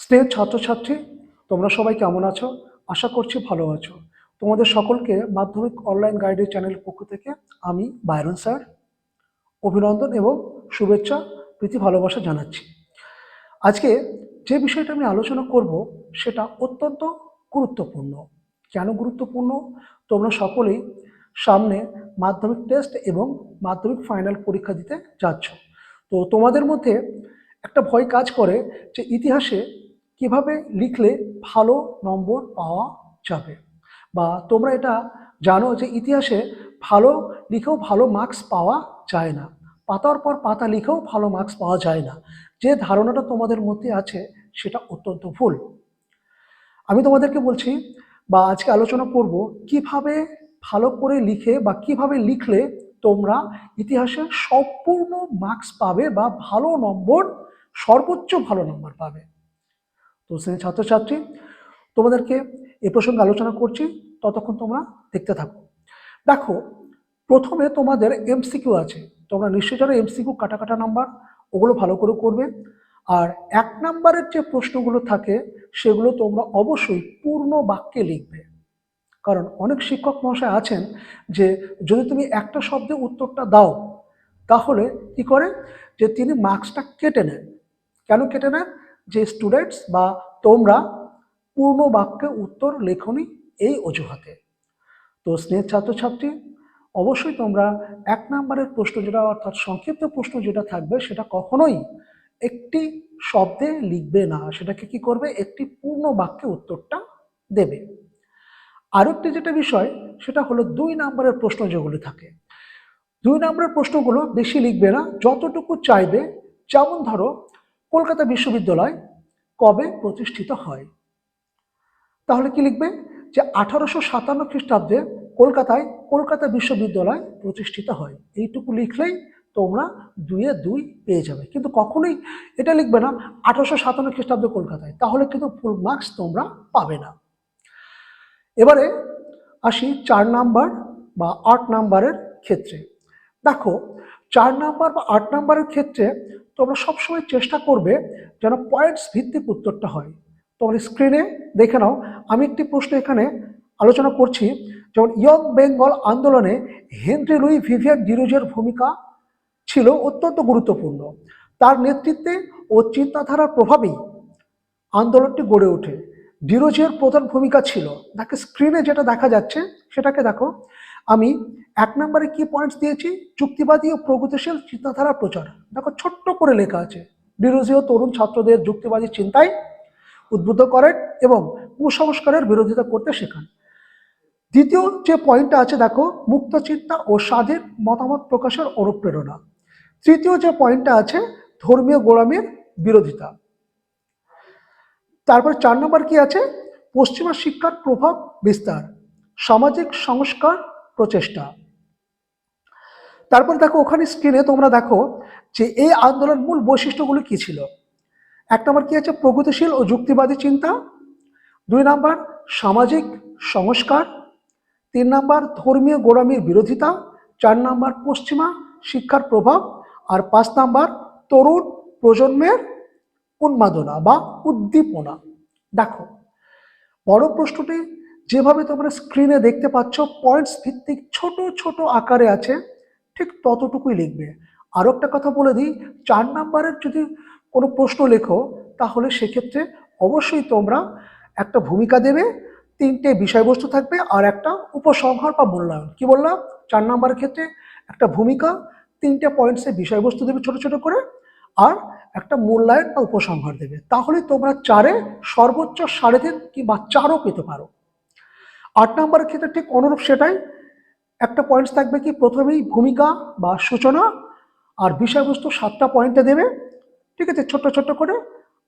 স্নেহের ছাত্রছাত্রী, তোমরা সবাই কেমন আছো? আশা করছি ভালো আছো। তোমাদের সকলকে মাধ্যমিক অনলাইন গাইডের চ্যানেলের পক্ষ থেকে আমি বায়রন স্যার অভিনন্দন এবং শুভেচ্ছা, প্রীতি, ভালোবাসা জানাচ্ছি। আজকে যে বিষয়টা আমি আলোচনা করব সেটা অত্যন্ত গুরুত্বপূর্ণ। কেন গুরুত্বপূর্ণ? তোমরা সকলেই সামনে মাধ্যমিক টেস্ট এবং মাধ্যমিক ফাইনাল পরীক্ষা দিতে যাচ্ছ। তো তোমাদের মধ্যে একটা ভয় কাজ করে যে ইতিহাসে কিভাবে লিখলে ভালো নম্বর পাওয়া যাবে, বা তোমরা এটা জানো যে ইতিহাসে ভালো লিখেও ভালো মার্কস পাওয়া যায় না, পাতার পর পাতা লিখেও ভালো মার্কস পাওয়া যায় না। যে ধারণাটা তোমাদের মধ্যে আছে সেটা অত্যন্ত ভুল। আমি তোমাদেরকে বলছি বা আজকে আলোচনা করব কিভাবে ভালো করে লিখে বা কিভাবে লিখলে তোমরা ইতিহাসে সম্পূর্ণ মার্কস পাবে বা ভালো নম্বর, সর্বোচ্চ ভালো নম্বর পাবে। তো সেই ছাত্রছাত্রী, তোমাদেরকে এ প্রসঙ্গে আলোচনা করছি, ততক্ষণ তোমরা দেখতে থাকো। দেখো, প্রথমে তোমাদের এমসিকিউ আছে। তোমরা নিশ্চয়ই জানো এমসিকিউ কাটা কাটা নাম্বার, ওগুলো ভালো করে করবে। আর 1 নাম্বারের যে প্রশ্নগুলো থাকে সেগুলো তোমরা অবশ্যই পূর্ণ বাক্যে লিখবে। কারণ অনেক শিক্ষক মহাশয় আছেন যে যদি তুমি একটা শব্দে উত্তরটা দাও তাহলে কি করে, যে তিনি মার্কসটা কেটে নেন। কেন কেটে নেন? যে স্টুডেন্টস বা তোমরা পূর্ণ বাক্যে উত্তর লেখনি, এই অজুহাতে। তো স্নেহের ছাত্রছাত্রী, অবশ্যই তোমরা 1 নাম্বারের প্রশ্ন যেটা অর্থাৎ সংক্ষিপ্ত প্রশ্ন যেটা থাকবে সেটা কখনোই একটি শব্দে লিখবে না, সেটাকে কি করবে, একটি পূর্ণ বাক্যে উত্তরটা দেবে। আরেকটি যেটা বিষয় সেটা হলো 2 নাম্বারের প্রশ্ন যেগুলো থাকে, 2 নাম্বারের প্রশ্নগুলো বেশি লিখবে না, যতটুকু চাইবে। যেমন ধরো, কলকাতা বিশ্ববিদ্যালয় কবে প্রতিষ্ঠিত হয়? তাহলে কি লিখবে, যে 1857 খ্রিস্টাব্দে কলকাতায় কলকাতা বিশ্ববিদ্যালয় প্রতিষ্ঠিত হয়। এইটুকু লিখলেই তোমরা 2-এ 2 পেয়ে যাবে। কিন্তু কখনোই এটা লিখবে না 1857 খ্রিস্টাব্দে কলকাতায়, তাহলে কিন্তু ফুল মার্কস তোমরা পাবে না। এবারে আসি 4 নাম্বার বা 8 নাম্বারের ক্ষেত্রে। দেখো, 4 নাম্বার বা 8 নাম্বারের ক্ষেত্রে তোমরা সবসময় চেষ্টা করবে যেন পয়েন্টস ভিত্তিক উত্তরটা হয়। তোমার স্ক্রিনে দেখে নাও, আমি একটি প্রশ্ন এখানে আলোচনা করছি। যেমন ইয়ং বেঙ্গল আন্দোলনে হেনরি লুই ভিভিয়ান ডিরোজের ভূমিকা ছিল অত্যন্ত গুরুত্বপূর্ণ। তার নেতৃত্বে ও চিন্তাধারার প্রভাবেই আন্দোলনটি গড়ে ওঠে। ডিরোজিওর প্রধান ভূমিকা ছিল। দেখো স্ক্রিনে যেটা দেখা যাচ্ছে সেটাকে দেখো। আমি 1 নাম্বারে কি পয়েন্টস দিয়েছি, যুক্তিবাদী ও প্রগতিশীল চিন্তাধারা প্রচার। দেখো ছোট্ট করে লেখা আছে, ডিরোজিও তরুণ ছাত্রদের যুক্তিবাদী চিন্তায় উদ্বুদ্ধ করেন এবং কুসংস্কারের বিরোধিতা করতে শেখান। দ্বিতীয় যে পয়েন্টটা আছে দেখো, মুক্ত চিন্তা ও স্বাধীন মতামত প্রকাশের অনুপ্রেরণা। তৃতীয় যে পয়েন্টটা আছে, ধর্মীয় গোড়ামির বিরোধিতা। তারপর 4 নম্বর কি আছে, পশ্চিমা শিক্ষার প্রভাব বিস্তার, সামাজিক সংস্কার প্রচেষ্টা। তারপর দেখো ওখানে স্ক্রিনে তোমরা দেখো যে এই আন্দোলন মূল বৈশিষ্ট্যগুলো কি ছিল। 1 নম্বর কি আছে, প্রগতিশীল ও যুক্তিবাদী চিন্তা। 2 নম্বর সামাজিক সংস্কার। 3 নম্বর ধর্মীয় গোড়ামির বিরোধিতা। 4 নম্বর পশ্চিমা শিক্ষার প্রভাব। আর 5 নম্বর তরুণ প্রজন্মের উন্মাদনা বা উদ্দীপনা। দেখো, বড় প্রশ্নটি যেভাবে তোমরা স্ক্রিনে দেখতে পাচ্ছ পয়েন্টস ভিত্তিক ছোট ছোট আকারে আছে, ঠিক ততটুকুই লিখবে। আরও একটা কথা বলে দিই, 4 নম্বরের যদি কোনো প্রশ্ন লেখো তাহলে সেক্ষেত্রে অবশ্যই তোমরা একটা ভূমিকা দেবে, 3টে বিষয়বস্তু থাকবে আর একটা উপসংহার বা মূল্যায়ন। কি বললাম? 4 নম্বরের ক্ষেত্রে একটা ভূমিকা, 3টে পয়েন্টসের বিষয়বস্তু দেবে ছোট ছোট করে, আর একটা মূল্যায়ন বা উপসংহার দেবে। তাহলে তোমরা 4-এ সর্বোচ্চ 3.5 কিংবা 4ও পেতে পারো। 8 নম্বরের ক্ষেত্রে ঠিক অনুরূপ সেটাই, একটা পয়েন্টস থাকবে কি প্রথমেই ভূমিকা বা সূচনা, আর বিষয়বস্তু 7টা পয়েন্টে দেবে, ঠিক আছে, ছোট্ট ছোট্ট করে,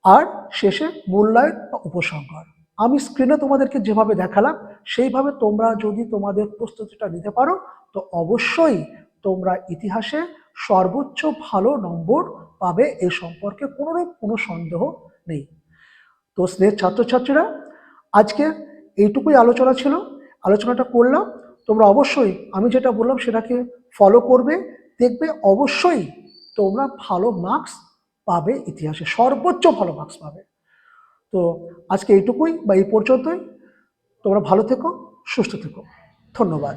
আর শেষে মূল্যায়ন বা উপসংহার। আমি স্ক্রিনে তোমাদেরকে যেভাবে দেখালাম সেইভাবে তোমরা যদি তোমাদের প্রস্তুতিটা নিতে পারো তো অবশ্যই তোমরা ইতিহাসে সর্বোচ্চ ভালো নম্বর পাবে, এ সম্পর্কে কোনোরূপ কোনো সন্দেহ নেই। তো স্নেহের ছাত্রছাত্রীরা, আজকে এইটুকুই আলোচনা ছিল, আলোচনাটা করলাম। তোমরা অবশ্যই আমি যেটা বললাম সেটাকে ফলো করবে, দেখবে অবশ্যই তোমরা ভালো মার্কস পাবে, ইতিহাসে সর্বোচ্চ ভালো মার্কস পাবে। তো আজকে এইটুকুই বা এই পর্যন্তই। তোমরা ভালো থেকো, সুস্থ থেকো। ধন্যবাদ।